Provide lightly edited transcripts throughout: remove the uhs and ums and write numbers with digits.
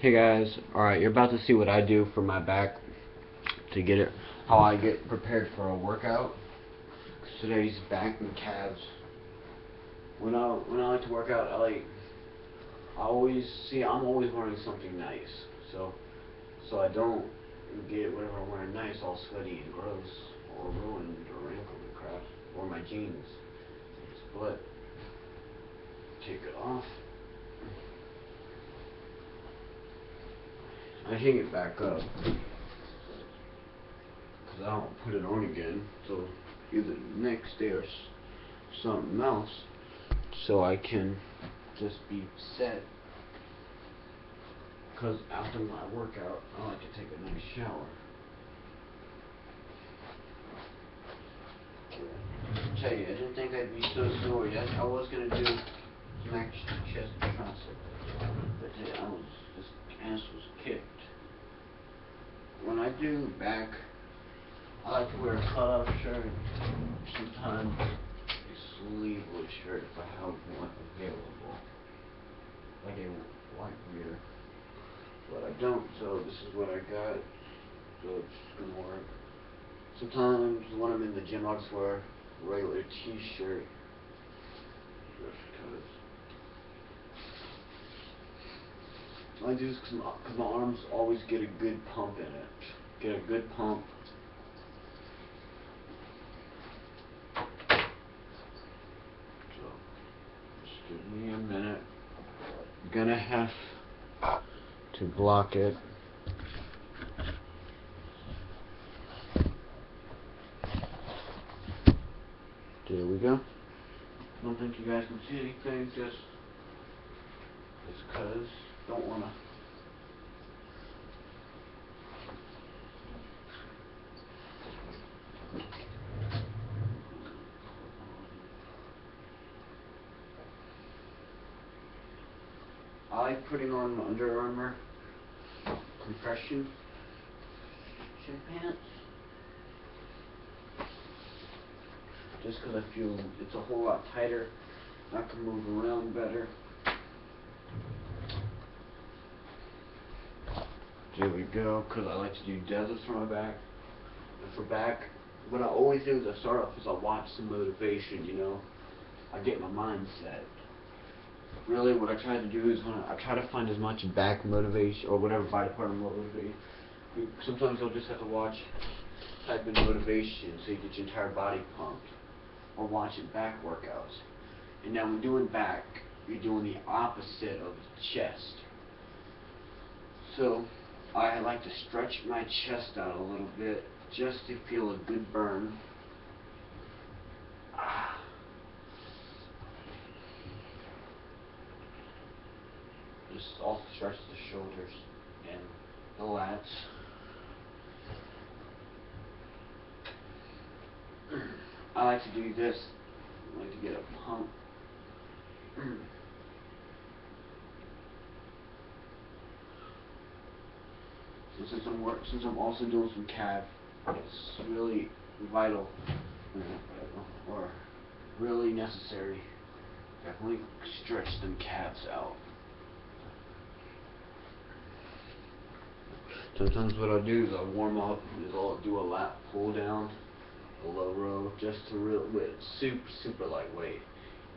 Hey guys, alright, you're about to see what I do for my back to get it, how I get prepared for a workout. Today's back and calves. When I like to work out, I'm always wearing something nice. So I don't get whatever I'm wearing nice all sweaty and gross or ruined or wrinkled and crap. Or my jeans split. Take it off. I hang it back up. I don't put it on again till either next day or something else, so I can just be set. Because after my workout, I like to take a nice shower. I tell you, I didn't think I'd be so sore yet. I was gonna do max chest press, but this ass was kicked. When I do back, I like to wear a cut-off shirt, sometimes a sleeveless shirt if I have one available, like a white beater, but I don't, so this is what I got, so it's gonna work. Sometimes when I'm in the gym, I'll just wear a regular t-shirt, just because. I do this because my arms always get a good pump in it, get a good pump. Give me a minute. I'm gonna have to block it. There we go. I don't think you guys can see anything, just because don't wanna. I like putting on Under Armour compression shin pants, just because I feel it's a whole lot tighter. I can move around better. There we go, because I like to do deadlifts for my back. And for back, what I always do is I start off is I watch some motivation, I get my mind set. Really, what I try to do is I try to find as much back motivation or whatever body part motivation. Sometimes you'll just have to watch type in motivation so you get your entire body pumped, or watching back workouts. And now when doing back, you're doing the opposite of the chest. So I like to stretch my chest out a little bit just to feel a good burn. This also stretches the shoulders and the lats. I like to do this. I like to get a pump. Since I'm also doing some calf, it's really vital or really necessary. Definitely stretch them calves out. Sometimes what I'll do is I'll warm up, I'll do a lat pull down, a low row, just to with super lightweight.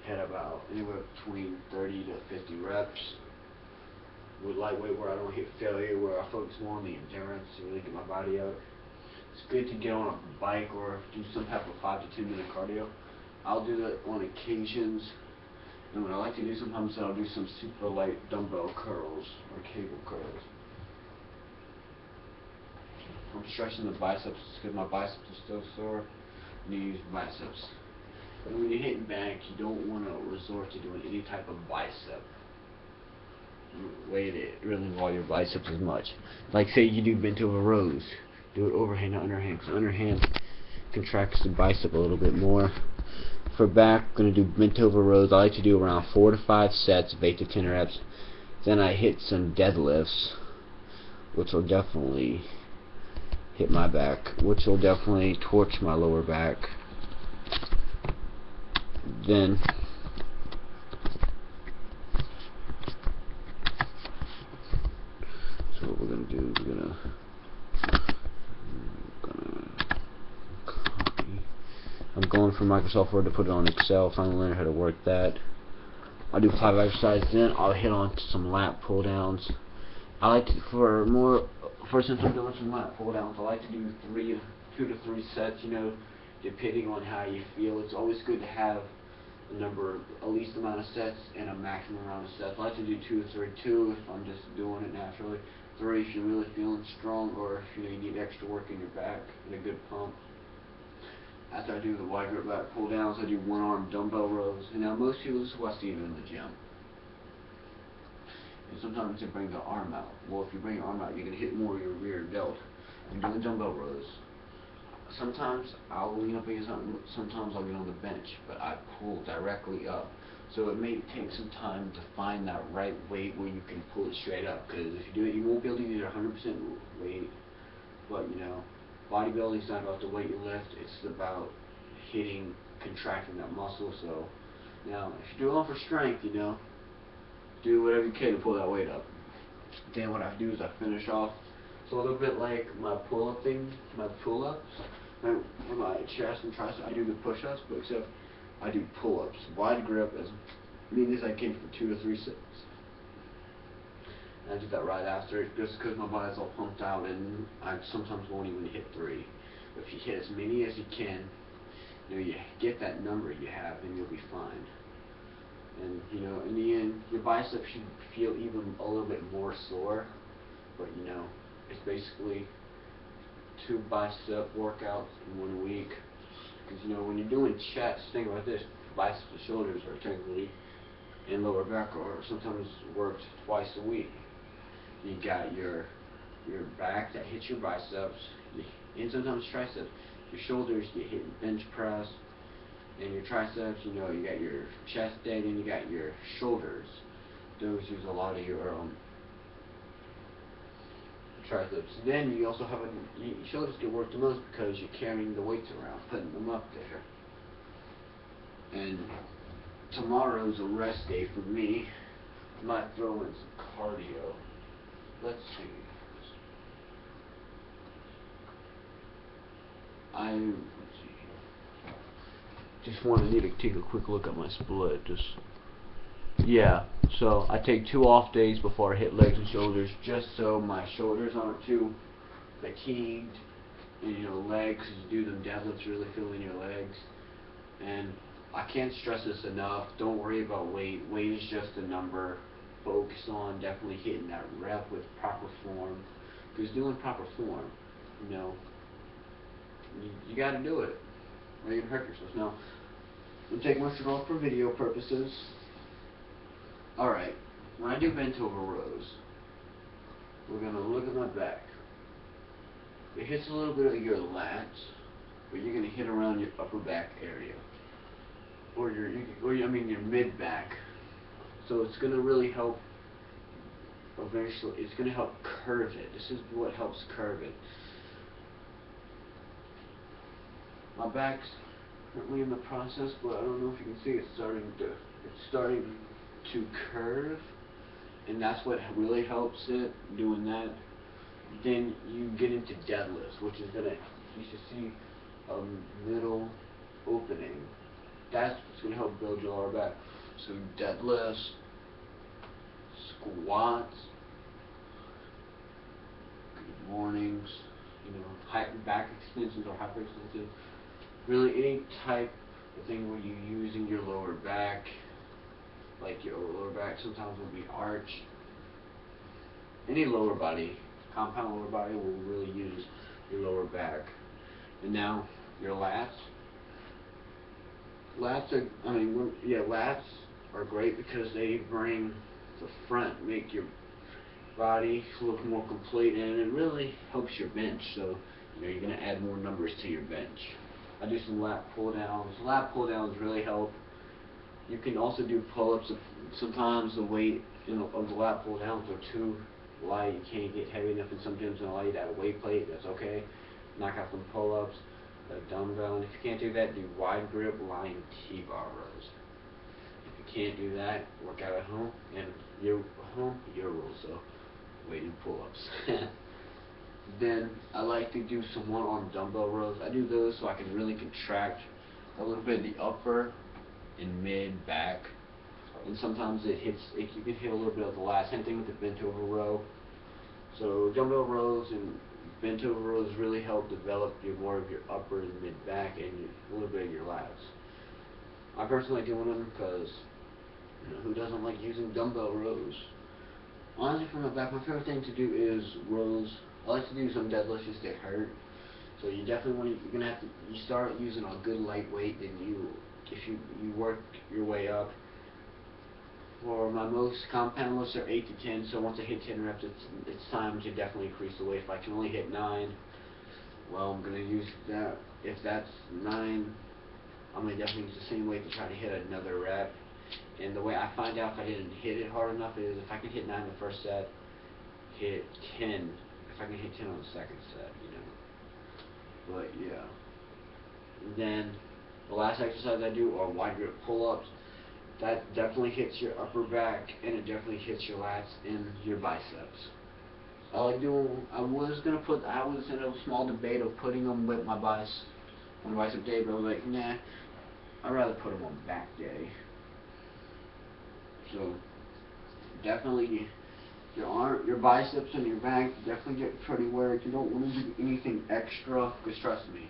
Hit about anywhere between 30 to 50 reps. With lightweight where I don't hit failure, where I focus more on the endurance to really get my body out. It's good to get on a bike or do some type of 5 to 10 minute cardio. I'll do that on occasions. And what I like to do sometimes is I'll do some super light dumbbell curls or cable curls. I'm stretching the biceps because my biceps are still sore. And you use biceps. But when you're hitting back, you don't want to resort to doing any type of bicep. Way to really involve your biceps as much. Like say you do bent over rows, do it overhand to underhand, because underhand contracts the bicep a little bit more. For back, I'm going to do bent over rows. I like to do around 4 to 5 sets of 8 to 10 reps. Then I hit some deadlifts, which will definitely hit my back, which will definitely torch my lower back. Then do is gonna copy. I'm going from Microsoft Word to put it on Excel. Finally learn how to work that. I'll do 5 exercises, then I'll hit on to some lat pull downs. I like to, since I'm doing some lat pull downs, I like to do 2 to 3 sets, you know, depending on how you feel. It's always good to have a number, a least amount of sets and a maximum amount of sets. I like to do 2 to 3, 2 if I'm just doing it naturally, 3 if you're really feeling strong, or if you need extra work in your back and a good pump. After I do the wide grip lat pull downs, I do 1-arm dumbbell rows. And now most people, this is what I see in the gym. And sometimes they bring the arm out. Well, if you bring your arm out, you're going to hit more of your rear delt. I'm doing dumbbell rows. Sometimes I'll lean up against something, sometimes I'll get on the bench, but I pull directly up. So it may take some time to find that right weight where you can pull it straight up. Because if you do it, you won't be able to use 100% weight. But, you know, bodybuilding is not about the weight you lift, it's about contracting that muscle. So now if you're doing it for strength, you know, do whatever you can to pull that weight up. Then what I do is I finish off. It's a little bit like my pull-up thing, my pull-ups, for my chest and triceps. I do the push-ups, but except I do pull-ups, wide grip, as many as I can for 2 to 3 sets. And I do that right after, just because my body's all pumped out, and I sometimes won't even hit 3. But if you hit as many as you can, you know, you get that number you have, and you'll be fine. And, you know, in the end, your biceps should feel even a little bit more sore, but, you know, it's basically 2 bicep workouts in 1 week. Because, you know, when you're doing chest, think about this, biceps and shoulders are technically, and lower back are sometimes worked twice a week. You got your back that hits your biceps, and sometimes triceps. Your shoulders, you hit bench press, and your triceps, you know, you got your chest day, and you got your shoulders. Those use a lot of your triceps. Then you also have your shoulders get worked the most because you're carrying the weights around, putting them up there. And tomorrow's a rest day for me. I might throw in some cardio. Let's see. Just need to take a quick look at my split. Yeah, so I take 2 off days before I hit legs and shoulders, just so my shoulders aren't too fatigued, and, you know, legs, you do them deadlifts, really feel in your legs. And I can't stress this enough, don't worry about weight. Weight is just a number. Focus on definitely hitting that rep with proper form, because doing proper form, you know, you got to do it, or you're going to hurt yourself. Now, I'm taking my shirt off for video purposes. Alright, when I do bent over rows, we're going to look at my back. It hits a little bit of your lats, but you're going to hit around your upper back area, or your mid back. So it's going to really help. Eventually, it's going to help curve it. This is what helps curve it. My back's currently in the process, but I don't know if you can see it's starting to curve, and that's what really helps it, doing that. Then you get into deadlifts, which is you should see a middle opening. That's what's going to help build your lower back. So deadlifts, squats, good mornings, you know, back extensions or hyperextensions. Really any type of thing where you're using your lower back, like your lower back sometimes will be arch. Any lower body, compound lower body will really use your lower back. And now your lats. Lats are great because they bring the front, make your body look more complete, and it really helps your bench. So, you know, you're going to add more numbers to your bench. I do some lat pull downs. Lat pull downs really help. You can also do pull-ups. Sometimes the weight of the lat pull downs are too light. You can't get heavy enough, and some gyms don't allow you to add a weight plate. That's okay. Knock out some pull-ups, a dumbbell, and if you can't do that, do wide grip lying T-bar rows. If you can't do that, work out at home, and your home, your rules. So weight and pull-ups. Then I like to do some one-arm dumbbell rows. I do those so I can really contract a little bit of the upper and mid back. And sometimes you can hit a little bit of the lat. Same thing with the bent over row. So dumbbell rows and bent over rows really help develop more of your upper and mid back and a little bit of your lats. I personally like doing them because who doesn't like using dumbbell rows? Honestly, for my back, my favorite thing to do is rows. I like to do some deadlifts just to hurt. So you definitely you're gonna have to start using a good lightweight, then if you work your way up. For my most compound lifts are 8 to 10, so once I hit 10 reps, it's time to definitely increase the weight. If I can only hit 9, well, I'm gonna use that. If that's 9, I'm gonna definitely use the same weight to try to hit another rep. And the way I find out if I didn't hit it hard enough is if I can hit 9 the first set, hit 10. If I can hit 10 on the second set, But yeah. And then the last exercise I do are wide grip pull-ups. That definitely hits your upper back and it definitely hits your lats and your biceps. I was in a small debate of putting them with my bicep day, but I was like, nah, I'd rather put them on back day. So definitely your biceps and your back definitely get pretty worked. You don't want to do anything extra, because trust me,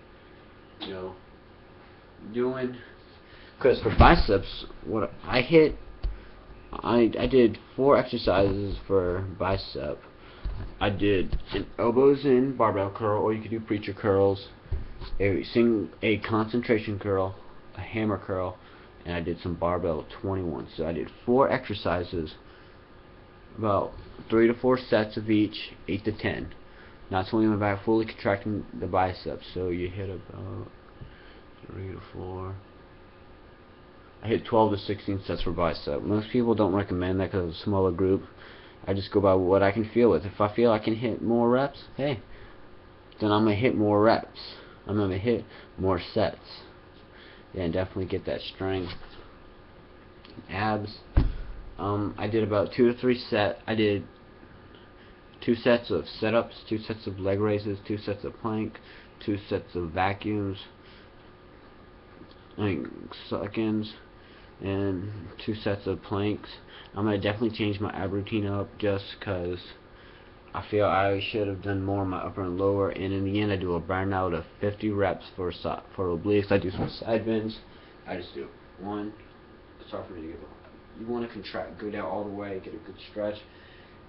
because for biceps, what I did 4 exercises for bicep. I did an elbows in barbell curl, or you could do preacher curls, a concentration curl, a hammer curl, and I did some barbell 21. So I did 4 exercises, about 3 to 4 sets of each, 8 to 10. Not swinging my back, fully contracting the biceps. So you hit about 3 to 4. I hit 12 to 16 sets for bicep. Most people don't recommend that because it's a smaller group. I just go by what I can feel with. If I feel I can hit more reps, hey, then I'm going to hit more reps. I'm going to hit more sets. Yeah, and definitely get that strength. Abs. I did about 2 to 3 sets. I did 2 sets of sit-ups, 2 sets of leg raises, 2 sets of plank, 2 sets of vacuums, suck-ins, and 2 sets of planks. I'm going to definitely change my ab routine up just because I feel I should have done more in my upper and lower, and in the end I do a burnout of 50 reps for obliques. I do some side bends. I just do 1. It's hard for me to get the. You want to contract, go down all the way, get a good stretch,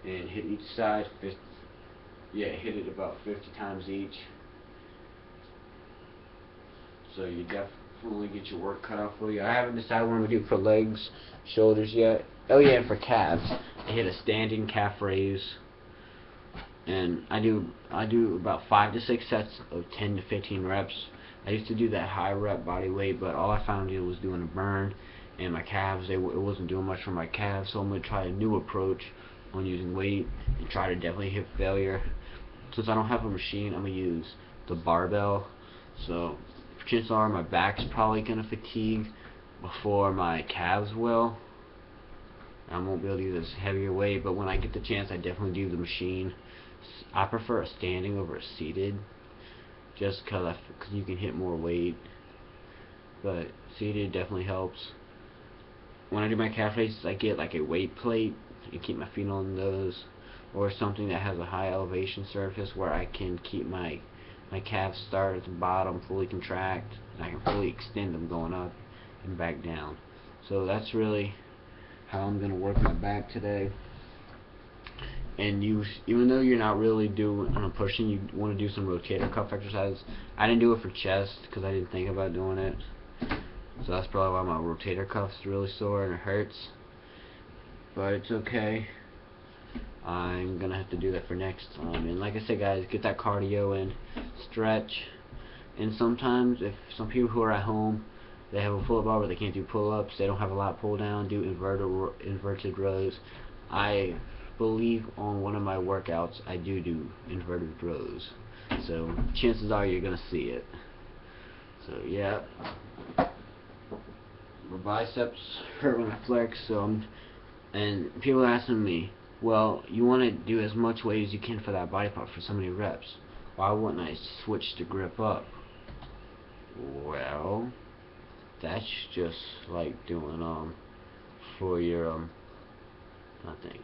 and hit each side. Hit it about 50 times each. So you definitely get your work cut out for you. I haven't decided what I'm going to do for legs, shoulders yet. Oh yeah, and for calves, I hit a standing calf raise, and I do about 5 to 6 sets of 10 to 15 reps. I used to do that high rep body weight, but all I found it was doing a burn, and my calves, it wasn't doing much for my calves. So I'm going to try a new approach on using weight and try to definitely hit failure. Since I don't have a machine, I'm going to use the barbell. So chances are my back's probably going to fatigue before my calves will. I won't be able to use this heavier weight, but when I get the chance, I definitely do the machine. I prefer a standing over a seated, just because you can hit more weight. But seated definitely helps. When I do my calf raises, I get like a weight plate and keep my feet on those, or something that has a high elevation surface where I can keep my calves start at the bottom, fully contract, and I can fully extend them going up and back down. So that's really how I'm going to work my back today. And even though you're not really pushing, you want to do some rotator cuff exercises. I didn't do it for chest because I didn't think about doing it. So that's probably why my rotator cuff's really sore and it hurts. But it's okay. I'm going to have to do that for next time. And like I said, guys, get that cardio in, stretch. And sometimes, if some people who are at home, they have a pull-up bar but they can't do pull-ups, they don't have a lot pull down, do inverted rows. I believe on one of my workouts I do inverted rows. So chances are you're going to see it. So yeah. My biceps hurt when I flex, and people are asking me, Well, you want to do as much weight as you can for that body part for so many reps. Why wouldn't I switch the grip up? Well, that's just like doing for your I think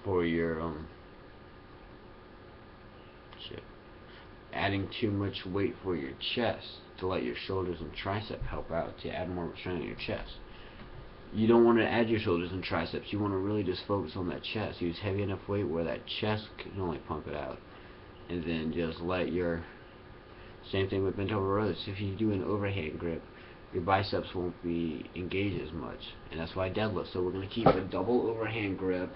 for your shit, adding too much weight for your chest to let your shoulders and tricep help out to add more strength in your chest. You don't want to add your shoulders and triceps. You want to really just focus on that chest. Use heavy enough weight where that chest can only pump it out, and then just let your same thing with bent over rows. If you do an overhand grip, your biceps won't be engaged as much, and that's why I deadlift. So we're going to keep a double overhand grip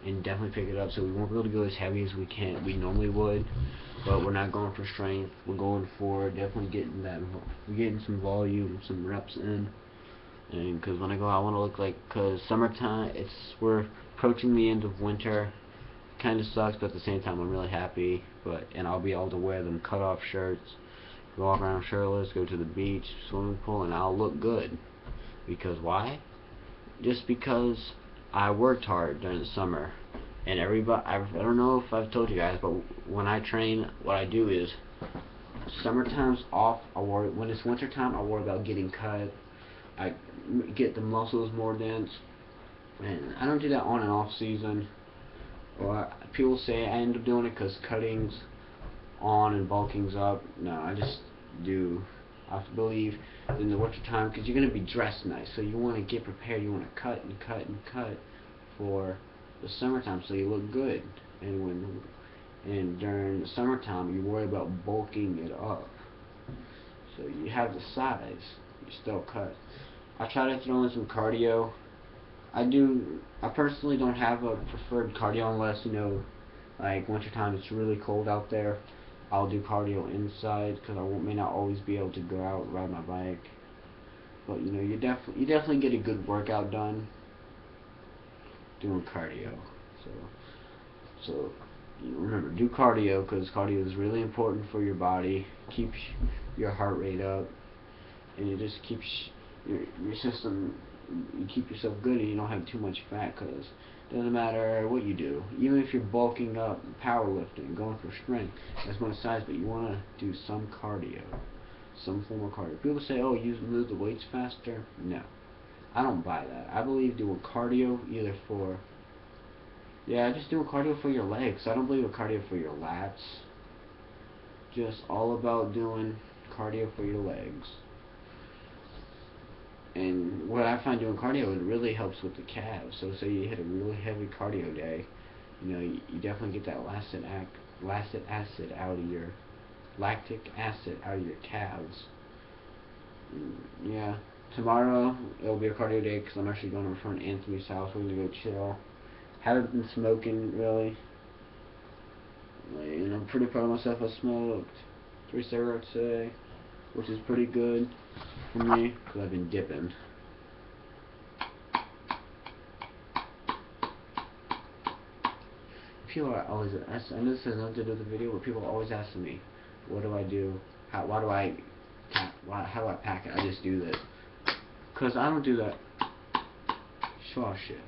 and definitely pick it up. So we won't be able to go as heavy as we normally would, but we're not going for strength. We're going for definitely getting some volume, some reps in. And because when I go, I want to look like, because summertime, we're approaching the end of winter. Kind of sucks, but at the same time I'm really happy. And I'll be able to wear them cut-off shirts, walk around shirtless, go to the beach, swimming pool, and I'll look good. Because why? Just because I worked hard during the summer, and everybody, I don't know if I've told you guys, but when I train, what I do is summertime's off. When it's wintertime, I worry about getting cut. I get the muscles more dense, and I don't do that on and off season. Or people say I end up doing it because cutting's on and bulking's up. No, I just do. I believe in the winter time, because you're going to be dressed nice, so you want to get prepared. You want to cut and cut and cut for the summertime, so you look good. And during the summertime, you worry about bulking it up. So you have the size, you still cut. I try to throw in some cardio. I personally don't have a preferred cardio unless, like wintertime, it's really cold out there. I'll do cardio inside because I may not always be able to go out and ride my bike. But you definitely get a good workout done doing cardio. So remember, do cardio, because cardio is really important for your body. Keeps your heart rate up, and it just keeps your system. You keep yourself good, and you don't have too much fat, because it doesn't matter what you do. Even if you're bulking up, powerlifting, going for strength, that's one size, but you want to do some cardio, some form of cardio. People say, oh, you move the weights faster. No, I don't buy that. I believe doing cardio either for, just doing cardio for your legs. I don't believe in cardio for your lats. Just all about doing cardio for your legs. And what I find doing cardio, it really helps with the calves. So say you hit a really heavy cardio day, you definitely get that lactic acid out of your calves. Yeah, tomorrow it'll be a cardio day because I'm actually going to my friend Anthony's house. We're going to go chill. Haven't been smoking really, and I'm pretty proud of myself. I smoked 3 cigarettes today, which is pretty good for me because I've been dipping. People are always asking, I know this has nothing to do with the video, but people are always asking me, what do I do? How do I pack it? I just do this. Because I don't do that shaw shit.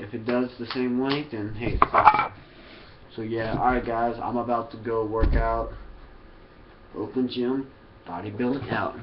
If it does the same length, then hey, it's fine. So yeah, alright guys, I'm about to go work out. Open gym, bodybuilding out.